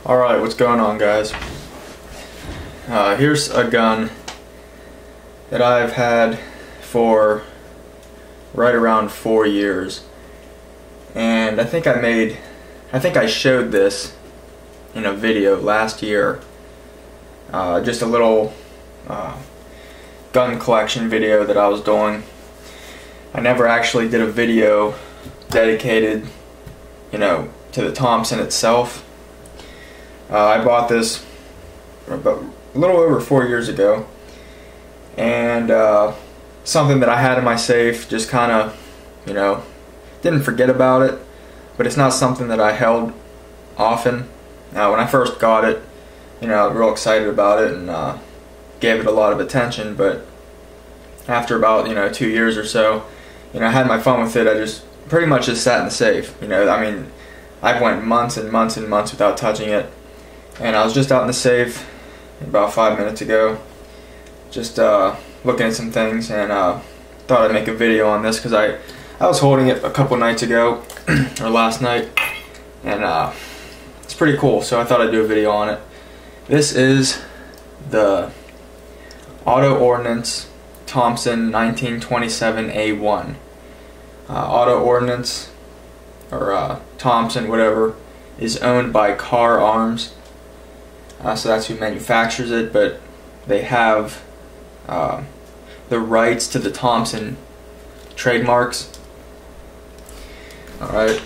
Alright, what's going on, guys? Here's a gun that I've had for right around 4 years, and I think I showed this in a video last year, just a little gun collection video that I was doing. I never actually did a video dedicated, to the Thompson itself. I bought this about a little over 4 years ago, and something that I had in my safe, just kind of, didn't forget about it, but it's not something that I held often. When I first got it, I was real excited about it and gave it a lot of attention, but after about 2 years or so, I had my fun with it. I just pretty much just sat in the safe. I went months and months and months without touching it. And I was just out in the safe about 5 minutes ago, just looking at some things, and thought I'd make a video on this because I was holding it a couple nights ago, or last night, and it's pretty cool, so I thought I'd do a video on it. This is the Auto Ordnance Thompson 1927A1. Auto Ordnance, or Thompson, whatever, is owned by Car Arms. So that's who manufactures it, but they have the rights to the Thompson trademarks. Alright.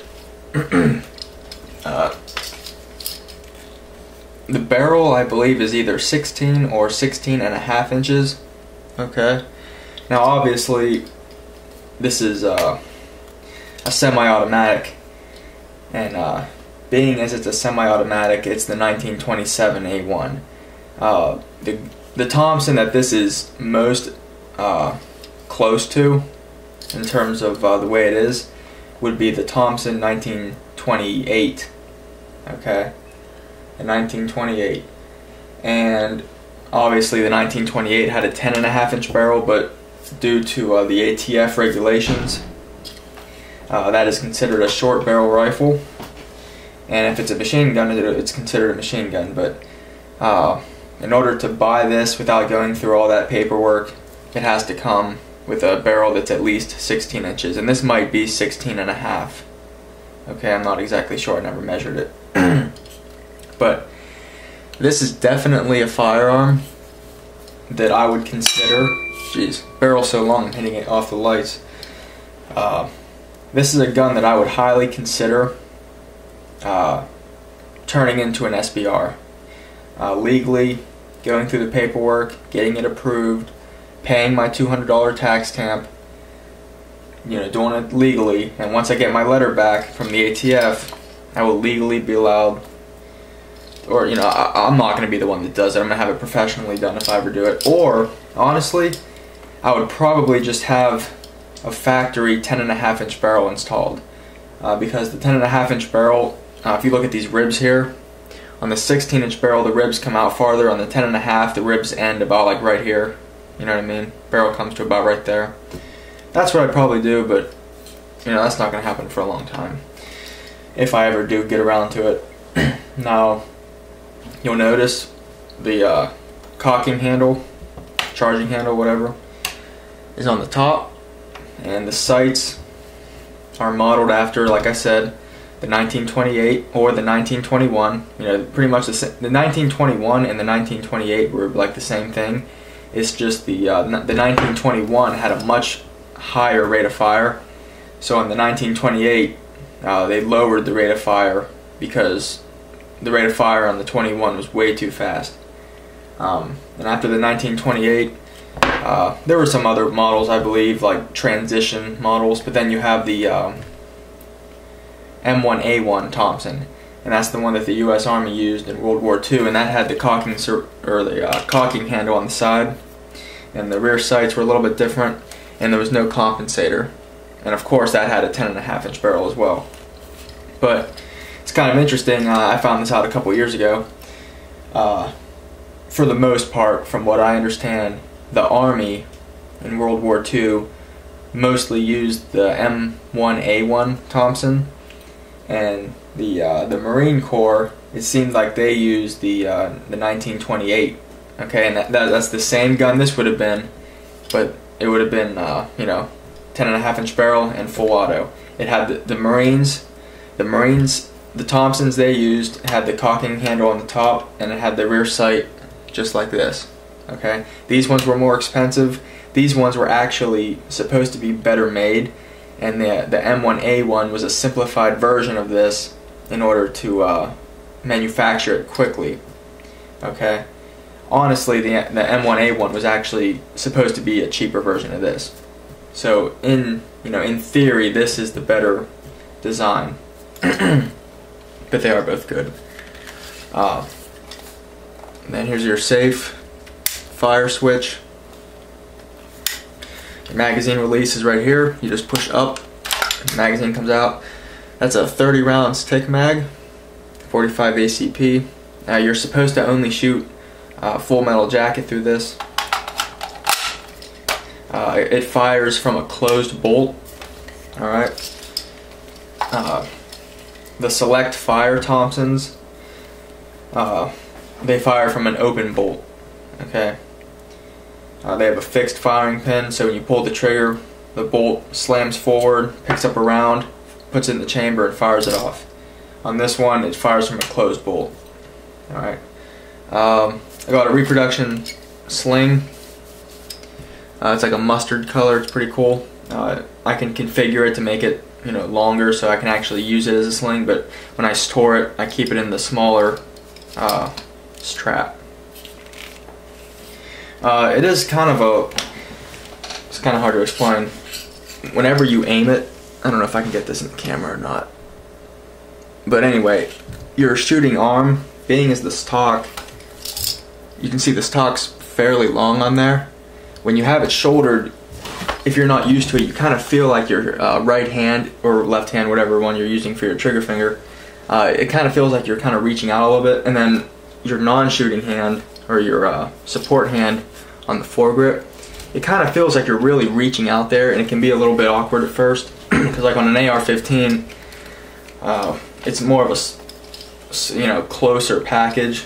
The barrel, I believe, is either 16 or 16.5 inches. Okay. Now, obviously, this is a semi-automatic, and being as it's a semi-automatic, it's the 1927A1. The Thompson that this is most close to, in terms of the way it is, would be the Thompson 1928. Okay, the 1928, and obviously the 1928 had a 10.5 inch barrel, but due to the ATF regulations, that is considered a short barrel rifle. And if it's a machine gun, it's considered a machine gun. But in order to buy this without going through all that paperwork, it has to come with a barrel that's at least 16 inches. And this might be 16.5. Okay, I'm not exactly sure. I never measured it. But this is definitely a firearm that I would consider... Jeez, barrel's so long, I'm hitting it off the lights. This is a gun that I would highly consider turning into an SBR. Legally, going through the paperwork, getting it approved, paying my $200 tax stamp, doing it legally, and once I get my letter back from the ATF, I will legally be allowed, or I'm not going to be the one that does it, I'm going to have it professionally done if I ever do it. Or, honestly, I would probably just have a factory 10.5 inch barrel installed, because the 10.5 inch barrel, if you look at these ribs here, on the 16 inch barrel the ribs come out farther. On the 10.5 the ribs end about like right here, you know what I mean? Barrel comes to about right there. That's what I'd probably do, but that's not going to happen for a long time, if I ever do get around to it. Now, you'll notice the cocking handle, charging handle, whatever, is on the top, and the sights are modeled after, like I said, the 1928 or the 1921. Pretty much the 1921 and the 1928 were like the same thing. It's just the 1921 had a much higher rate of fire. So in the 1928, they lowered the rate of fire because the rate of fire on the 21 was way too fast. And after the 1928, there were some other models, I believe, like transition models, but then you have the M1A1 Thompson, and that's the one that the U.S. Army used in World War II, and that had the cocking cocking handle on the side, and the rear sights were a little bit different, and there was no compensator, and of course that had a 10.5 inch barrel as well. But it's kind of interesting. I found this out a couple years ago. For the most part, from what I understand, the Army in World War II mostly used the M1A1 Thompson, and the Marine Corps, it seemed like they used the 1928. Okay, and that's the same gun this would have been, but it would have been you know, 10.5-inch barrel and full auto. It had the Marines, the Thompsons they used had the cocking handle on the top, and it had the rear sight just like this. Okay, these ones were more expensive. These ones were actually supposed to be better made, and the M1A1 was a simplified version of this in order to manufacture it quickly. Okay, honestly, the M1A1 was actually supposed to be a cheaper version of this. So in theory, this is the better design, but they are both good. And then here's your safe fire switch. Your magazine release is right here. You just push up, the magazine comes out. That's a 30-round stick mag, 45 ACP. Now you're supposed to only shoot full metal jacket through this. It fires from a closed bolt. Alright. The Select Fire Thompsons, they fire from an open bolt. Okay. They have a fixed firing pin, so when you pull the trigger, the bolt slams forward, picks up a round, puts it in the chamber, and fires it off. On this one, it fires from a closed bolt. Alright. I got a reproduction sling. It's like a mustard color. It's pretty cool. I can configure it to make it, longer, so I can actually use it as a sling. But when I store it, I keep it in the smaller strap. It is kind of it's kind of hard to explain. Whenever you aim it, I don't know if I can get this in the camera or not. But anyway, your shooting arm, being as the stock, you can see the stock's fairly long on there. When you have it shouldered, if you're not used to it, you kind of feel like your right hand or left hand, whatever one you're using for your trigger finger, it kind of feels like you're kind of reaching out a little bit, and then your non-shooting hand or your support hand on the foregrip, it kind of feels like you're really reaching out there, and it can be a little bit awkward at first because like on an AR-15, it's more of a closer package.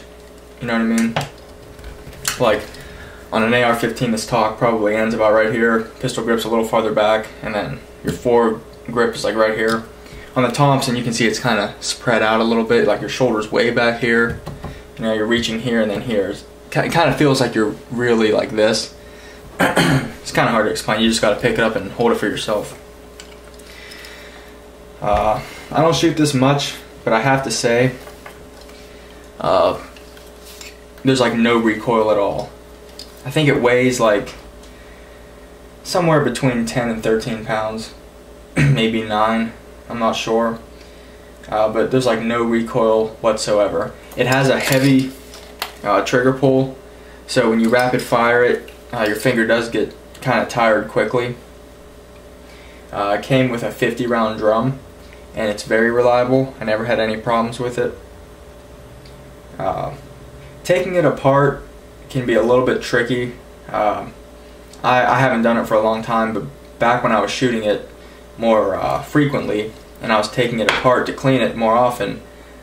You know what I mean? Like on an AR-15, the stock probably ends about right here. Pistol grip's a little farther back, and then your foregrip is like right here. On the Thompson, you can see it's kind of spread out a little bit, like your shoulder's way back here. You're reaching here and then here. It kind of feels like you're really like this. It's kind of hard to explain. You just got to pick it up and hold it for yourself. I don't shoot this much, but I have to say, there's like no recoil at all. I think it weighs like somewhere between 10 and 13 pounds, maybe 9, I'm not sure. But there's like no recoil whatsoever. It has a heavy trigger pull, so when you rapid fire it, your finger does get kind of tired quickly. It came with a 50-round drum, and it's very reliable. I never had any problems with it. Taking it apart can be a little bit tricky. I haven't done it for a long time, but back when I was shooting it more frequently, and I was taking it apart to clean it more often,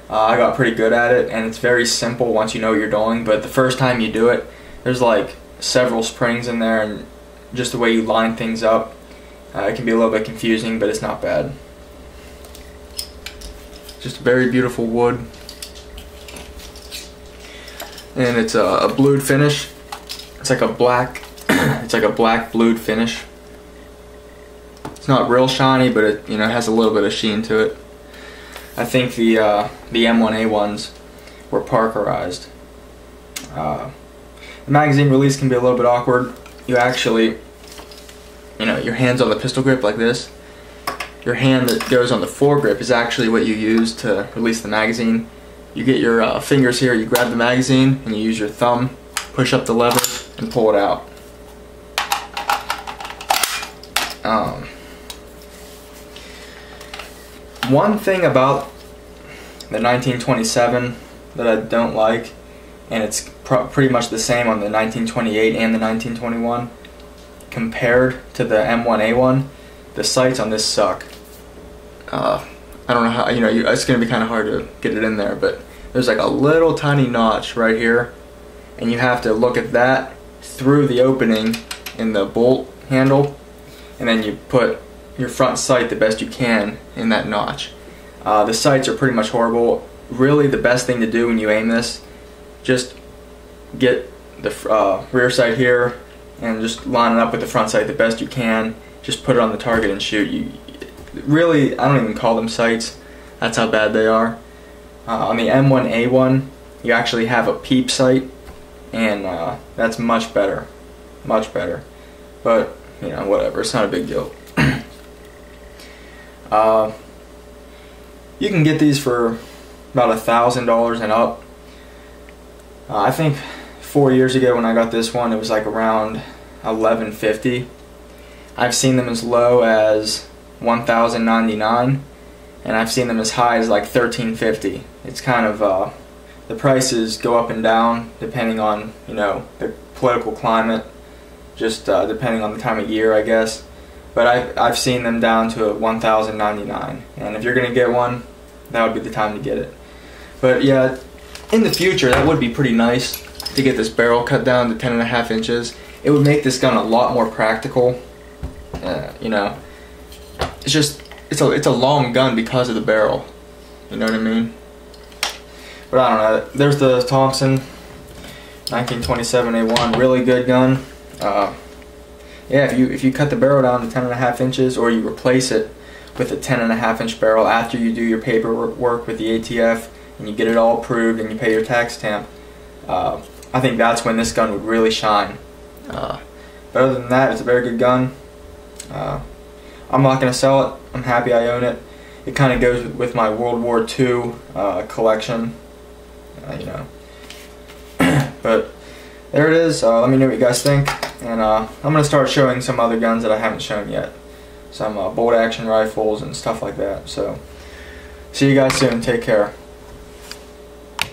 I got pretty good at it, and it's very simple once you know what you're doing. But the first time you do it, there's like several springs in there, and just the way you line things up, it can be a little bit confusing, but it's not bad. Just very beautiful wood, and it's a blued finish. It's like a black, it's like a black blued finish. It's not real shiny, but it has a little bit of sheen to it. I think the M1A1s were parkerized. The magazine release can be a little bit awkward. You actually, your hand's on the pistol grip like this. Your hand that goes on the foregrip is actually what you use to release the magazine. You get your fingers here, you grab the magazine, and you use your thumb, push up the lever, and pull it out. One thing about the 1927 that I don't like, and it's pretty much the same on the 1928 and the 1921, compared to the M1A1, the sights on this suck. I don't know how, it's going to be kind of hard to get it in there, but there's like a little tiny notch right here, and you have to look at that through the opening in the bolt handle, and then you put your front sight the best you can in that notch. The sights are pretty much horrible. Really, the best thing to do when you aim this, just get the rear sight here and just line it up with the front sight the best you can. Just put it on the target and shoot. Really, I don't even call them sights. That's how bad they are. On the M1A1, you actually have a peep sight, and that's much better. Much better. But, whatever. It's not a big deal. You can get these for about $1,000 and up. I think 4 years ago when I got this one, it was like around $11.50. I've seen them as low as $1,099, and I've seen them as high as like $13.50. It's kind of the prices go up and down depending on the political climate, just depending on the time of year, I guess. But I've seen them down to $1,099, and if you're gonna get one, that would be the time to get it. But yeah, in the future, that would be pretty nice to get this barrel cut down to 10.5 inches. It would make this gun a lot more practical. It's a long gun because of the barrel. You know what I mean? But I don't know. There's the Thompson 1927A1, really good gun. Yeah, if you cut the barrel down to 10.5 inches, or you replace it with a 10.5 inch barrel after you do your paperwork with the ATF and you get it all approved and you pay your tax stamp, I think that's when this gun would really shine. But other than that, it's a very good gun. I'm not going to sell it. I'm happy I own it. It kind of goes with my World War II collection, But there it is. Let me know what you guys think. And I'm going to start showing some other guns that I haven't shown yet. Some bolt action rifles and stuff like that. So, see you guys soon. Take care.